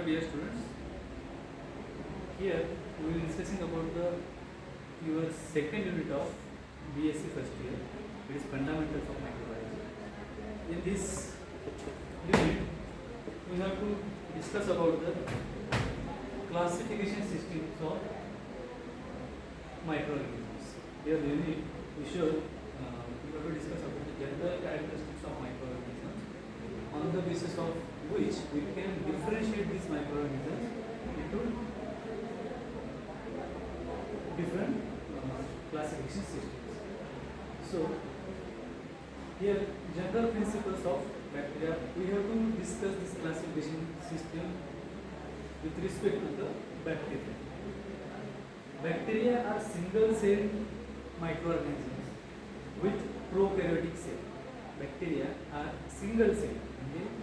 dear students. Here we will be discussing about your second unit of BSc first year. It is fundamentals of microbiology. In this unit, we have to discuss about the classification systems of microorganisms. Here the unit we should we have to discuss about the general characteristics of microorganisms, on the basis of which we can differentiate these microorganisms into different classification systems. So here general principles of bacteria, we have to discuss this classification system with respect to the bacteria. Bacteria are single cell microorganisms with prokaryotic cell. Bacteria are single cell, म्हणजे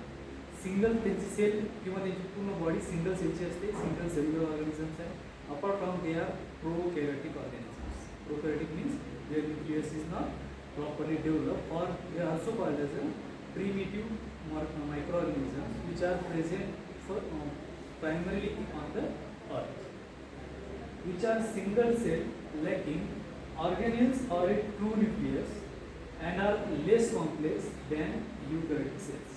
single त्यांची cell किंवा त्यांची पूर्ण body single सेलची असते, single cellular organisms आहे. Apart from they are prokaryotic organisms. Prokaryotic means there nucleus is not properly develop, और they are also called as a primitive microorganisms which are present for primarily on the earth, which are single cell lacking organelles or a true nucleus and are less complex than eukaryotic cells.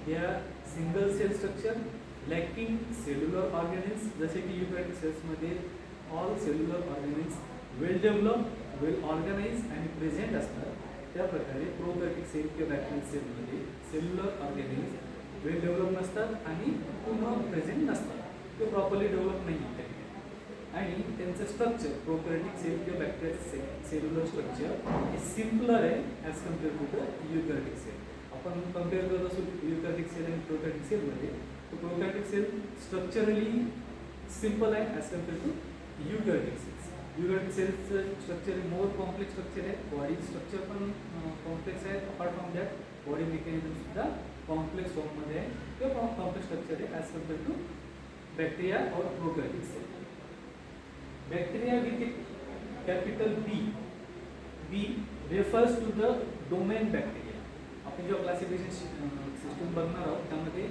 They are single cell structure lacking cellular organelles, जसे की eukaryotic cells मध्ये all cellular organelles well developed, well organized and present असतात. त्या प्रकारे प्रोकॅरियोटिक cell किंवा bacterial sale मध्ये cellular organelles वेल develop नसतात आणि पूर्ण प्रेझेंट नसतात, ते प्रॉपरली डेव्हलप नाही आहेत. आणि त्यांचं स्ट्रक्चर प्रोकॅरियोटिक सेल किंवा बॅक्टेरियल सेल्युलर स्ट्रक्चर हे सिम्पलर आहे as compare to the eukaryotic cell. आपण कम्पेअर करत असू यूकॅरियोटिक सेल आणि प्रोकॅरियोटिक सेलमध्ये, तर प्रोकॅरियोटिक सेल स्ट्रक्चरली सिम्पल आहे as compare to eukaryotic cells. Eukaryotic सेलचं स्ट्रक्चर मोर कॉम्प्लेक्स स्ट्रक्चर आहे, बॉडी स्ट्रक्चर पण कॉम्प्लेक्स आहे. Apart from that body mechanism सुद्धा कॉम्प्लेक्स फॉर्ममध्ये आहे किंवा कॉम्प्लेक्स स्ट्रक्चर आहे ॲज कम्पेअर टू बॅक्टेरिया और प्रोकॅरियोटिक cell. Bacteria with capital B refers to the domain bacteria. आपण जेव्हा क्लासिफिकेशन सिस्टम बघणार आहोत त्यामध्ये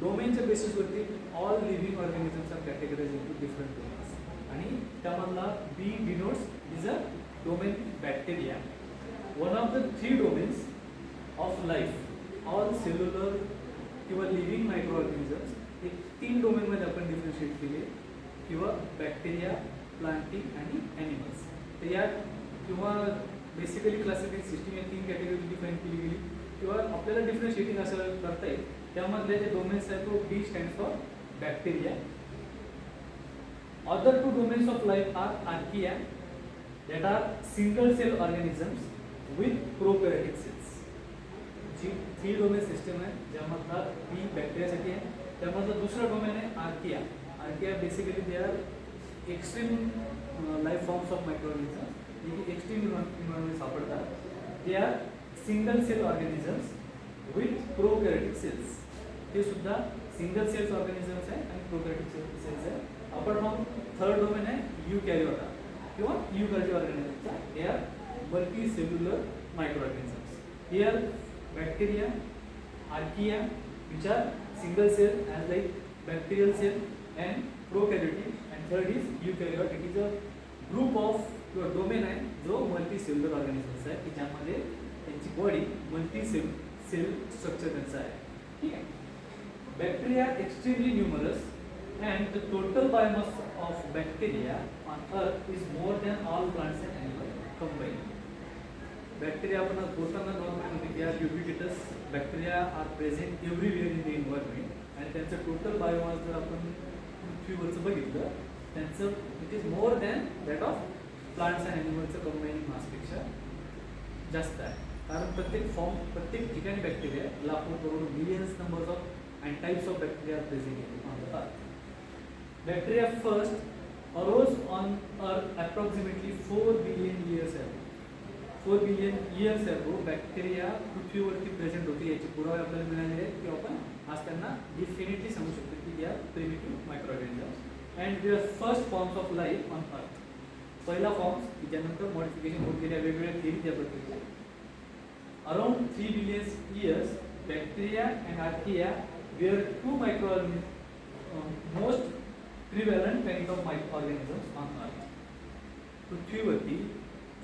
डोमेनच्या बेसिसवरती all living organisms are categorize into different domains, आणि त्यामधला B denotes is a domain bacteria. One of the 3 domains of life, all cellular किंवा लिव्हिंग मायक्रो ऑर्गॅनिझम्स, हे 3 डोमेनमध्ये आपण डिफरन्शिएट केले, किंवा बॅक्टेरिया, प्लांटिंग आणि ॲनिमल्स. तर या किंवा बेसिकली क्लासिफिकेशन सिस्टम या 3 कॅटेगरी डिफाईन केली गेली, किंवा आपल्याला डिफरन्शिएटिंग असं करता येईल. त्यामधले जे डोमेन्स आहेत तो B stand for bacteria. Other 2 domains of life are archaea, that are single cell organisms with prokaryotic cells. जी 3 डोमेन सिस्टम आहे, ज्यामधला बी बॅक्टेरियासाठी आहे, त्यामधला दुसरा डोमेन आहे archaea. Archaea basically they are extreme life forms of microorganisms, जे extreme environment सापडतात. They are single cell organisms with prokaryotic cells. ते सुद्धा सिंगल सेल्स ऑर्गॅनिझम्स आहे आणि प्रोकॅरियोटिक सेल्स आहे. अपार्ट फ्रॉम थर्ड डोमेन आहे यूकॅरियोटा किंवा यूकॅरियोटिक ऑर्गॅनिझम्सचा. हे are multi cellular micro organisms. Here bacteria, archaea which are single sale as like bacterial cell and prokaryotic, and third is eukaryote. It is a group of किंवा domain आहे जो multi cellular organisms आहे, की ज्यामध्ये त्यांची body multi sale structure त्यांचं आहे. ठीक आहे. Bacteria extremely numerous and the total biomass of bacteria on earth is more than all plants and animals combined. Bacteria आपण बोलताना normally they are ubiquitous. Bacteria are present everywhere in the environment, आणि त्यांचं total biomass जर आपण पृथ्वीवरचं बघितलं, त्यांचं it is more than that of plants and ॲनिमल्सचं कंबाईनिंग मासपेक्षा जास्त आहे. कारण प्रत्येक ठिकाणी बॅक्टेरिया, लाखो crore millions numbers of and types of bacteria are present on the earth. Bacteria first arose on Earth approximately 4 billion years ago. 4 billion years ago bacteria पृथ्वीवरती present होते. याचे पुरावे आपल्याला मिळालेले आहेत, किंवा आपण आज त्यांना डेफिनेटली सांगू शकतो की they are primitive micro organisms and they R first forms of life on earth. पहिला फॉर्म्स की ज्यानंतर मॉडिफिकेशन होत गेल्या वेगवेगळ्या थिअरी त्याबद्दल. Around 3 billion years, bacteria and archaea were 2 microorganisms most prevalent kind of organisms on earth. पृथ्वीवरती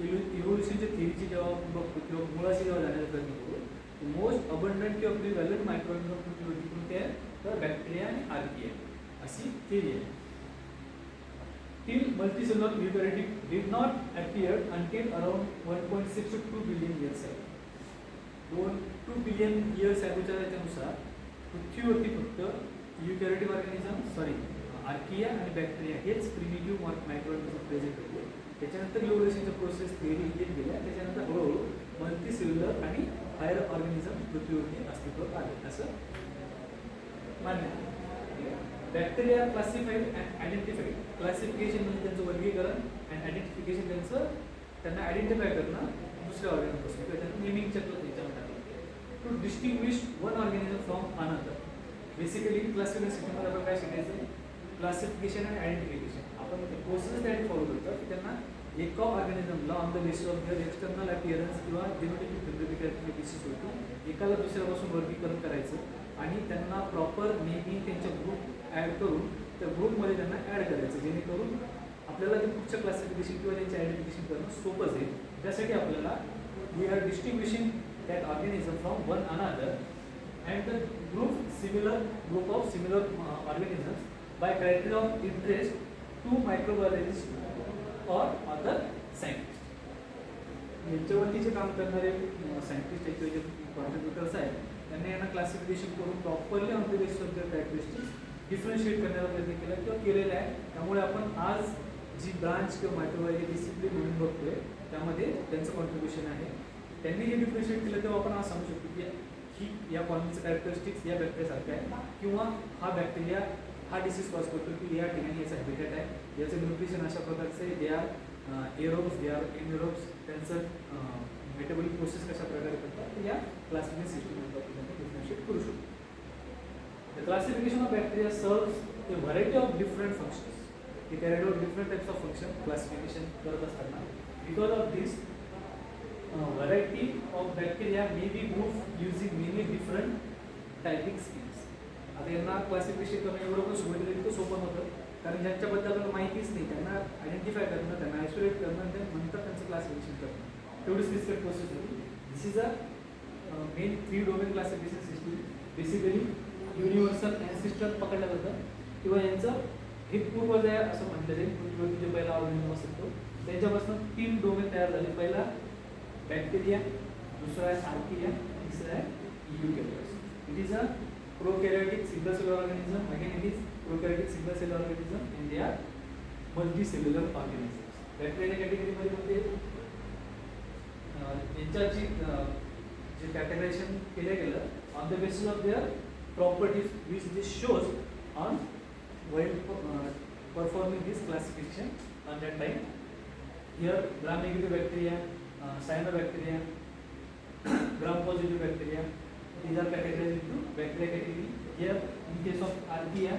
इव्होल्युशनच्या थिअरीची जेव्हा आपण बघतो किंवा मुळाशी जेव्हा जाण्याचा प्रयत्न करू, मोस्ट अबंडंट किंवा प्रिव्हॅलंट मायक्रोऑर्गॅनिझम पृथ्वीवरती कोणते आहे तर बॅक्टेरिया आणि आर्किया अशी थिअरी आहे. Till multicellular eukaryotic did not appear until around 1.6 to 2 billion years ago. 2 billion years अगोदरच्या त्याच्यानुसार पृथ्वीवरती फक्त युकॅरियोटिक ऑर्गॅनिझम आर्किया आणि बॅक्टेरिया हेच प्रिमिटिव्ह मायक्रोऑर्गॅनिझम प्रेझेंट होते. त्याच्यानंतर इव्होल्युशनच्या प्रोसेस थिअरी येत गेल्या. त्याच्यानंतर हळूहळू मल्टीसेल्युलर आणि हायर ऑर्गॅनिझम पृथ्वीवरती अस्तित्वात आले असं मान्य आहे. Bacteria classified and identified. Classification म्हणजे त्यांचं वर्गीकरण अँड आयडेंटिफिकेशन त्यांना आयडेंटिफाय करणं दुसऱ्या ऑर्गॅनिझमपासून किंवा त्यांना नेमिंग चक्र त्यांच्यामध्ये टाकलं. To distinguish one organism from another. Basically classification सिस्टममध्ये आपण काय शिकायचं क्लासिफिकेशन आणि आयडेंटिफिकेशन. आपण ते प्रोसेस त्यासाठी फॉलो करतो की त्यांना एका ऑर्गॅनिझमला on the basis of their external appearance किंवा जेनेटिक कॅरेक्टरिस्टिक्स होती एकाला दुसऱ्यापासून वर्गीकरण करायचं आणि त्यांना प्रॉपर नेमिंग त्यांच्या ग्रुप ॲड करून त्या ग्रुपमध्ये त्यांना ॲड करायचं जेणेकरून आपल्याला ते पुढचं क्लासिफिकेशन किंवा त्यांचे आयडेंटिफिकेशन करणं सोपं जाईल. त्यासाठी आपल्याला we are distinguishing that organism from one another and the group of similar organisms by criteria of interest to microbiologist or other scientist. यांच्यावरती जे काम करणारे सायंटिस्ट किंवा जे कॉन्ट्रिब्युटर्स आहेत त्यांनी यांना क्लासिफिकेशन करून properly on the basis of there characteristics differentiate करण्याचा प्रयत्न केला किंवा केलेला आहे. त्यामुळे आपण आज जी ब्रांच किंवा मायक्रोबायोलॉजी डिसिप्लिन म्हणून बघतोय त्यामध्ये त्यांचं कॉन्ट्रिब्युशन आहे. त्यांनी हे डिफरन्शिएट केलं तेव्हा आपण आज सांगू शकतो की ही या कॉलनीचं कॅरेक्टरिस्टिक्स या बॅक्टेरियासारखं आहे किंवा हा बॅक्टेरिया हा डिसीज कॉज करतो की या ठिकाणी याचा हॅबिटेट आहे, याचं न्यूट्रिशन अशा प्रकारचे they are aerobes they are anaerobes, त्यांचं मेटाबॉलिक प्रोसेस कशा प्रकारे करतात या क्लासिफिकेशन सिस्टममध्ये आपण डिफरन्शिएट करू शकतो. The classification of bacteria serves a variety of different functions. They carry out different types of function classification करत असताना. Because of this, variety of bacteria may be grouped using many different typing schemes. आता यांना classification करणं एवढं पण सुरुवातीला सोपं नव्हतं कारण ज्यांच्याबद्दल आपल्याला माहितीच नाही त्यांना आयडेंटिफाय करणं, त्यांना आयसोलेट करणं, नंतर त्यांचं क्लासिफिकेशन करणं तेवढीच डिस्कट प्रोसेस होती. This is a main 3 domain classification system. Basically universal ancestor पकडलं जातं किंवा यांचं हे पूर्वज आहे असं म्हटलं जाईल. पृथ्वीवरती जे पहिला ऑर्गॅनिझम असतो त्यांच्यापासून 3 डोमेन तयार झाले. पहिला बॅक्टेरिया, दुसरा आहे आर्किया, तिसरा आहे eukaryotes. It is a prokaryotic single cellular organism. Again it is prokaryotic single cellular organism and they are multicellular organisms. Bacteria कॅटेगरीमध्ये म्हणजे यांच्याची जे कॅटेगरायझेशन केलं गेलं on the basis of their properties which this shows on while performing this classification on that time. Here gram negative bacteria, cyanobacteria, gram positive bacteria, these are categorized into bacteria category. Here in case of archaea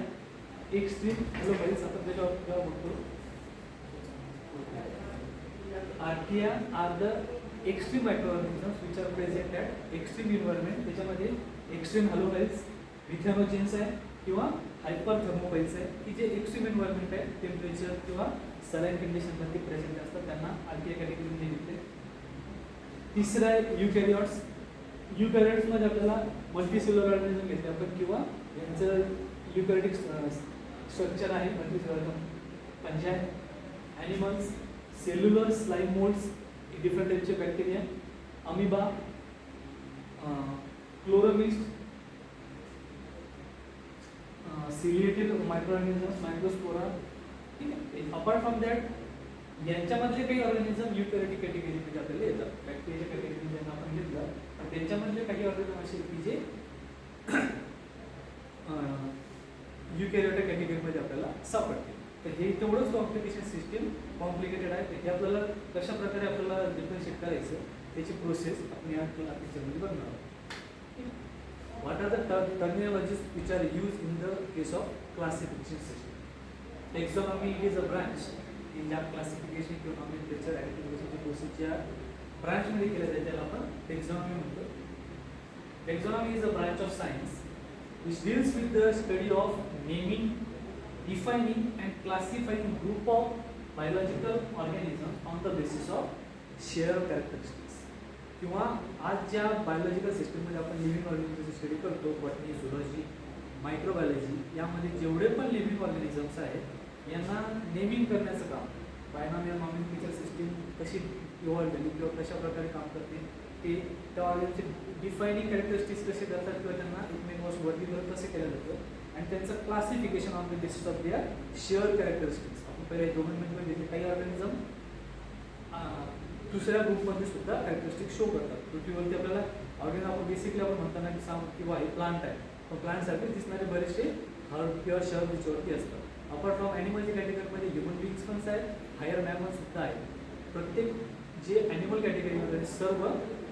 extreme halophiles आपण त्याच्यावर बघतो. Archaea are the extreme microorganisms which are present at extreme environment. त्याच्यामध्ये extreme halophiles methanogens आहे किंवा hyper thermophiles आहे की जे extreme environment आहे टेम्परेचर किंवा सलाईन कंडिशनमध्ये प्रेझेंट असतात त्यांना आर्किया कॅटेगरीमध्ये घेतले. तिसरं आहे युकॅरियोट्स. युकॅरियोट्समध्ये आपल्याला मल्टीसेल्युलर ऑर्गॅनिझम घेतले आपण किंवा यांचं युकॅरियोटिक स्ट्रक्चर आहे मल्टीसेल्युलर पंजा आहे. Animals, cellular slime moulds, different टाईपचे बॅक्टेरिया, अमिबा, क्लोरोमिस्ट, सिलिएटेड मायक्रोऑर्गॅनिझम्स, मायक्रोस्पोरा. ठीक आहे. अपार्ट फ्रॉम दॅट यांच्यामधले काही ऑर्गॅनिझम युकॅरियोटिक कॅटेगरीमध्ये आपल्याला येतात. बॅक्टेरिया कॅटेगरी ज्यांना आपण घेतलं तर त्यांच्यामधले काही ऑर्गॅनिझम असे की जे युकॅरियोटिक कॅटेगरीमध्ये आपल्याला सापडते. तर हे तेवढंच कॉम्प्लिकेशन सिस्टीम कॉम्प्लिकेटेड आहे. हे आपल्याला कशा प्रकारे आपल्याला डिफरन्शिएट करायचं त्याची प्रोसेस आपण या पिक्चरमध्ये बघणार आहोत. What are the terminologies which are used in the case of classification system? Taxonomy is a branch in ज्या classification किंवा nomenclature identification प्रोसेस ज्या ब्रांचमध्ये केल्या जाते त्याला आपण taxonomy म्हणतो. Taxonomy is a branch of science which deals with the study of naming, defining and classifying group of biological organisms on the basis of shared characteristics. किंवा आज ज्या बायोलॉजिकल सिस्टममध्ये आपण लिव्हिंग ऑर्गॅनिझमची स्टडी करतो, बॉटनी, झुलॉजी, मायक्रोबायोलॉजी, यामध्ये जेवढे पण living organisms आहेत यांना नेमिंग करण्याचं काम, बायनॉमियल नॉमेनक्लेचर सिस्टीम कशी इव्हॉल्व झाली किंवा कशा प्रकारे काम करते ते, त्या ऑर्गॅनिझमचे डिफायनिंग कॅरेक्टरिस्टिक्स कसे करतात किंवा त्यांना एकमेकांपासून वर्गीकरण कसे केलं जातं आणि त्यांचं classification on the basis of there share characteristics. आपण पहिले डोमेनमध्ये बघितले काही ऑर्गॅनिझम दुसऱ्या ग्रुपमध्ये सुद्धा कॅरेक्टरिस्टिक शो करतात. पृथ्वीवरती आपल्याला ऑर्गॅनिझम आपण बेसिकली आपण म्हणताना की किंवा हे प्लांट आहे, पण प्लांटसारखे दिसणारे बरेचसे हर्ब किंवा शर्ब त्याच्यावरती असतात. अपार्ट फ्रॉम ॲनिमलच्या कॅटेगरीमध्ये ह्युमन बिंग्स पण आहेत, हायर मॅमल सुद्धा आहेत. प्रत्येक जे ॲनिमल कॅटेगरीमध्ये सर्व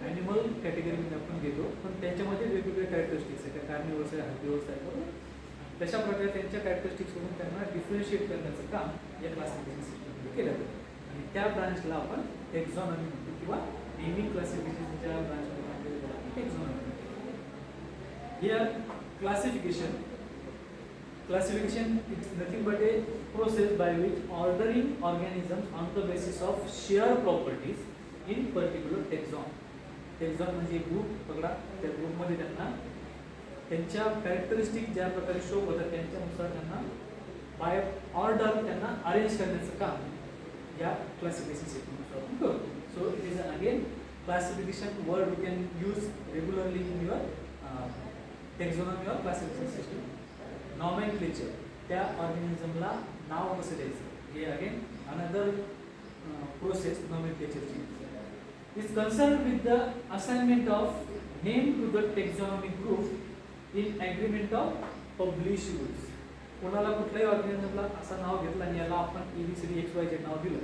ॲनिमल कॅटेगरीमध्ये आपण घेतो, पण त्यांच्यामध्ये वेगवेगळे कॅरेक्टरिस्टिक्स आहेत. त्या कार्निवर्स आहे, हार्बिवर्स आहे, बरोबर. तशा प्रकारे त्यांच्या कॅरेक्टरिस्टिक्सवरून त्यांना डिफरन्शिएट करण्याचं काम या क्लासिफिकेशन सिस्टममध्ये केलं जातं. आणि त्या ब्रांचला आपण टेक्झॉनॉमी म्हणतो किंवा नेमिंग क्लासिफिकेशनच्या ब्रांचमध्ये टेक्झॉनॉमी म्हणतो. Here classification is nothing but a process by which ordering organisms on the basis of sheer properties in particular taxon. Taxon म्हणजे ग्रुप पकडा, त्या ग्रुपमध्ये त्यांना त्यांच्या कॅरेक्टरिस्टिक ज्या प्रकारे शो होतात त्यांच्यानुसार त्यांना बाय ऑर्डर त्यांना अरेंज करण्याचं काम या क्लासिफिकेशन सिस्टमनुसार आपण करतो. So it is again classification word you can use regularly in your taxonomy or classification system. Nomenclature, त्या ऑर्गॅनिझमला नाव कसं द्यायचं, हे अगेन अनदर प्रोसेस नॉमेनक्लेचरची is concern with the assignment of name to the taxonomic group in agreement of publish rules. कोणाला कुठल्याही ऑर्गॅनिझमला असं नाव घेतलं आणि याला आपण ABCDXYZ नाव दिलं,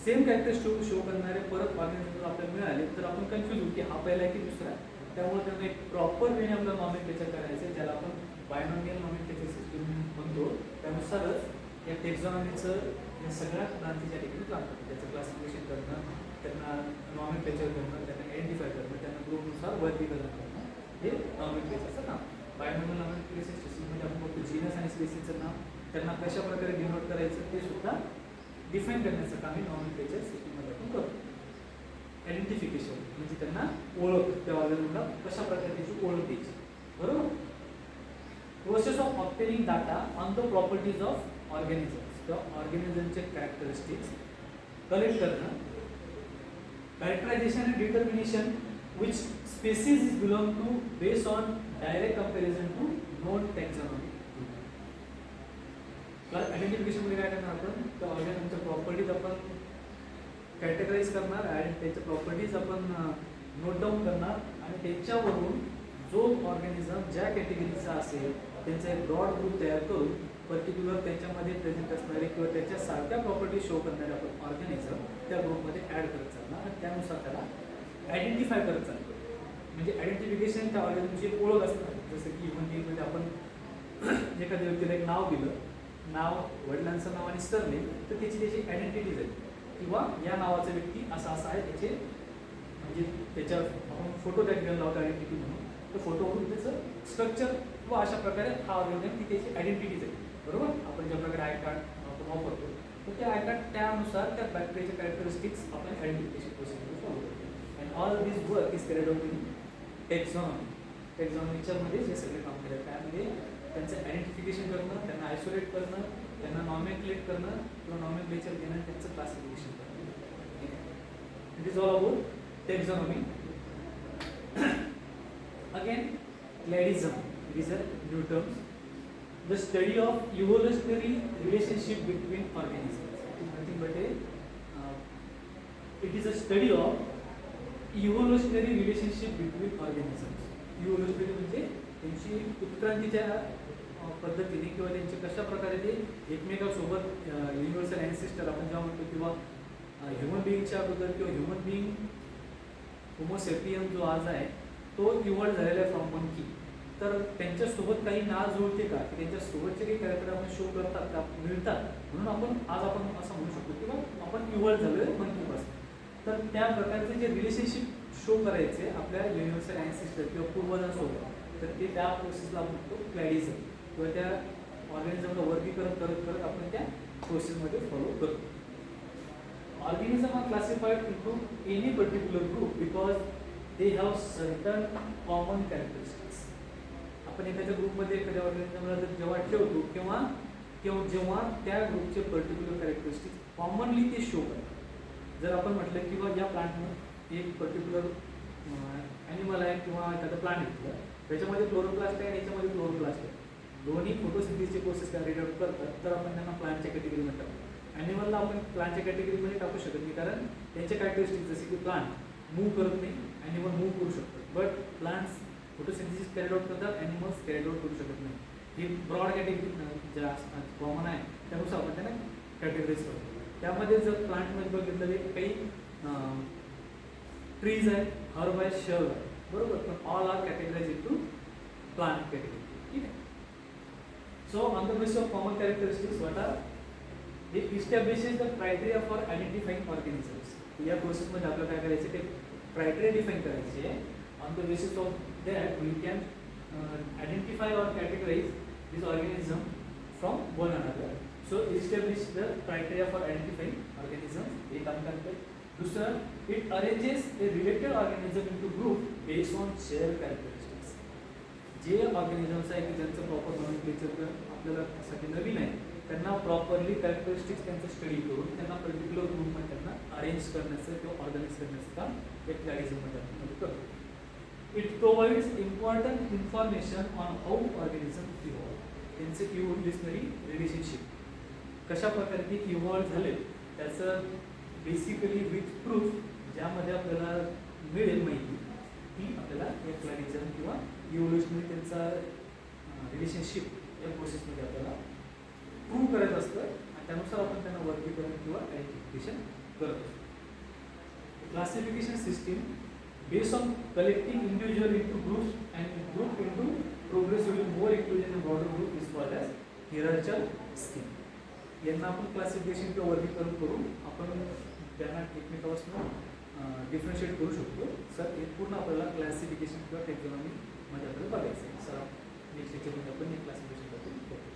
सेम कॅरेक्टरिस्टिक शो करणारे परत ऑर्गॅनिझम आपल्याला मिळाले तर आपण कन्फ्यूज होऊ की हा पहिला आहे की दुसरा. त्यामुळे त्यांना एक प्रॉपर वेने आपलं नॉमेनक्लेचर करायचं आहे, ज्याला आपण बायनॉमियल नॉमेनक्लेचर सिस्टम म्हणतो. त्यानुसारच या टेक्झॉनॉमीचं या सगळ्या ब्रांचेच्या टेक्निक लागतात. त्याचं क्लासिफिकेशन करणं, त्यांना नॉमेनक्लेचर करणं, त्यांना आयडेंटिफाय करणं, त्यांना ग्रुपनुसार वर्गीकरण करणं, हे नॉमेनक्लेचरचं काम. बायनॉमियल नॉमेनक्लेचर सिस्टममध्ये आपण बघतो जीनस आणि स्पेसीसचं नाव, त्यांना कशा प्रकारे डिनोट करायचं ते सुद्धा डिफाईन करण्याचं काम हे नॉमेनक्लेचर सिस्टममध्ये आपण करतो. आयडेंटिफिकेशन म्हणजे त्यांना ओळख, त्या ऑर्गॅनिझमला कशा प्रकारे त्याची ओळख द्यायची, बरोबर. Process of obtaining data on the properties of organisms, त्या ऑर्गॅनिझमचे कॅरेक्टरिस्टिक्स कलेक्ट करणं. Characterization and determination which species is belong to based on direct comparison to known taxonomy. Identification मध्ये काय करणार आपण, त्या ऑर्गॅनिझमच्या प्रॉपर्टीज आपण कॅटेगराईज करणार आणि त्याच्या प्रॉपर्टीज आपण नोट डाऊन करणार आणि त्याच्यावरून जो ऑर्गॅनिझम ज्या कॅटेगरीचा असेल त्यांचा एक ब्रॉड ग्रुप तयार करून पर्टिक्युलर त्याच्यामध्ये प्रेझेंट असणारे किंवा त्याच्या सारख्या प्रॉपर्टी शो करणारे आपण ऑर्गॅनिझम त्या ग्रुपमध्ये ॲड करत चालणार आणि त्यानुसार त्याला आयडेंटिफाय करत चालतो. म्हणजे आयडेंटिफिकेशन त्या ऑर्गॅनिझमची एक ओळख असणार. जसं की ह्युमन बिंगमध्ये आपण एखाद्या व्यक्तीला एक नाव दिलं, नाव, वडिलांचं नाव आणि सरनेम, तर त्याची आयडेंटिटी जाईल किंवा या नावाचा व्यक्ती असा असा आहे, त्याचे म्हणजे त्याच्या आपण फोटो त्या ठिकाणी लावतो आयडेंटिटी म्हणून, तर फोटोवरून त्याचं स्ट्रक्चर किंवा अशा प्रकारे हा ऑर्गॅनिझम ती त्याची आयडेंटिटी जाईल, बरोबर. आपण ज्या प्रकारे आय कार्ड आपण वापरतो तर त्या आय कार्ड त्यानुसार त्या बॅक्टेरियाचे कॅरेक्टरिस्टिक्स आपण आयडेंटिफिकेशन प्रोसेस फॉलो करतो. And all this work is carried out in taxonomy. टेक्झॉनॉमीच्यामध्ये जे सगळे काम केलं त्यामध्ये त्यांचं आयडेंटिफिकेशन करणं, त्यांना आयसोलेट करणं, त्यांना नॉमेनक्लेट करणं किंवा नॉमेनक्लेचर देणं, त्यांचं क्लासिफिकेशन करणं. It is all about taxonomy. Again cladism, it is a new term, the study of evolutionary relationship between organisms. It is nothing but it is a study of evolutionary relationship between organisms. Evolutionary म्हणजे त्यांची उत्क्रांतीच्या पद्धतीने किंवा त्यांचे कशा प्रकारे ते एकमेकांसोबत युनिव्हर्सल ॲन्सेस्टर आपण जेव्हा म्हणतो किंवा ह्युमन बिईंगच्या अगोदर किंवा ह्युमन बिईंग होमोसेपियन जो आज आहे तो इव्हॉल्व झालेला आहे फ्रॉम मंकी. तर त्यांच्यासोबत काही नाळ जुळते का, की त्यांच्यासोबतचे काही कॅरेक्टर आपण शो करतात का, मिळतात, म्हणून आज आपण असं म्हणू शकतो किंवा आपण इव्हॉल्व झालो आहे मंकीपासून. तर त्या प्रकारचे जे रिलेशनशिप शो करायचे आपल्या युनिव्हर्सल ॲन्सेस्टर किंवा पूर्वजांसोबत, तर ते त्या प्रोसेसला आपण म्हणतो क्लॅडिझम, किंवा त्या ऑर्गॅनिझमला वर्गीकरण करत करत आपण त्या प्रोसेसमध्ये फॉलो करतो. Organisms are classified into any particular group because they have certain common characteristics. आपण एखाद्या ग्रुपमध्ये एखाद्या ऑर्गॅनिझमला जर जेव्हा ठेवतो किंवा जेव्हा त्या ग्रुपचे पर्टिक्युलर कॅरेक्टरिस्टिक्स कॉमनली ते शो करतात. जर आपण म्हटलं किंवा या प्लांटनं एक पर्टिक्युलर ॲनिमल आहे किंवा एखादं प्लांट घेतलं, त्याच्यामध्ये क्लोरोप्लास्ट आहे आणि याच्यामध्ये क्लोरोप्लास्ट आहे, दोन्ही फोटोसिंथेसिसचे प्रोसेस कॅरी आउट करतात, तर आपण त्यांना प्लांटच्या कॅटेगरीमध्ये टाकतो. ॲनिमलला आपण प्लांटच्या कॅटेगरीमध्ये टाकू शकत नाही, कारण त्यांचे कॅरेक्टरिस्टिक्स जसे की प्लांट मूव्ह करत नाही, ॲनिमल मूव्ह करू शकतात, but plants photosynthesis carry out करतात, ॲनिमल्स कॅरी आउट करू शकत नाही. ही ब्रॉड कॅटेगरी ज्या कॉमन आहे त्यानुसार आपण त्यांना कॅटेगरीज करतो. त्यामध्ये जर प्लांटमध्ये बघितलं तर काही ट्रीज आहेत, हर्ब आहे, शर्ब आहे, बरोबर, पण all are categorize into plant category. ठीक आहे. So on the basis of common characteristics what are It establishes the criteria for identifying organisms. या प्रोसेसमध्ये आपल्याला काय करायचं ते क्रायटेरिया डिफाईन करायचे. On the basis of that we can identify और categorize this organism from one another. So establish the criteria for identifying organism, हे काम करते. दुसरं, it arranges a related organism into group based on share characteristics. जे organisms आहे की ज्यांचं proper nomenclature आपल्याला साठी नवीन आहे, त्यांना प्रॉपरली कॅरेक्टरिस्टिक्स त्यांचं स्टडी करून त्यांना पर्टिक्युलर ग्रुपमध्ये त्यांना अरेंज करण्याचं किंवा ऑर्गनाईज करण्याचं काम एक क्लॅडिझममध्ये आपण करतो. It provides important information on how organism evolve. त्यांचे इव्होल्युशनरी रिलेशनशिप कशा प्रकारे ते इव्हॉल्व झाले त्याचं बेसिकली विथ प्रूफ ज्यामध्ये आपल्याला मिळेल माहिती ती आपल्याला या क्लॅडिझम किंवा इव्होल्युशनरी त्यांचा रिलेशनशिप या प्रोसेसमध्ये आपल्याला प्रूव्ह करत असतं आणि त्यानुसार आपण त्यांना वर्गीकरण किंवा आयडेंटिफिकेशन करत असतो. Classification system based on collecting individual into groups and group into प्रोग्रेसिव्हली more inclusion in broader group is called as hierarchical scheme. यांना आपण क्लासिफिकेशन किंवा वर्गीकरण करून आपण त्यांना एकमेकापासून डिफरन्शिएट करू शकतो. सर हे पूर्ण आपल्याला क्लासिफिकेशन किंवा टेक्नॉलॉजीमध्ये आपल्याला बघायचं आहे. सर नेक्स्ट लेक्चरमध्ये आपण हे क्लासिफिकेशन बद्दल बघू.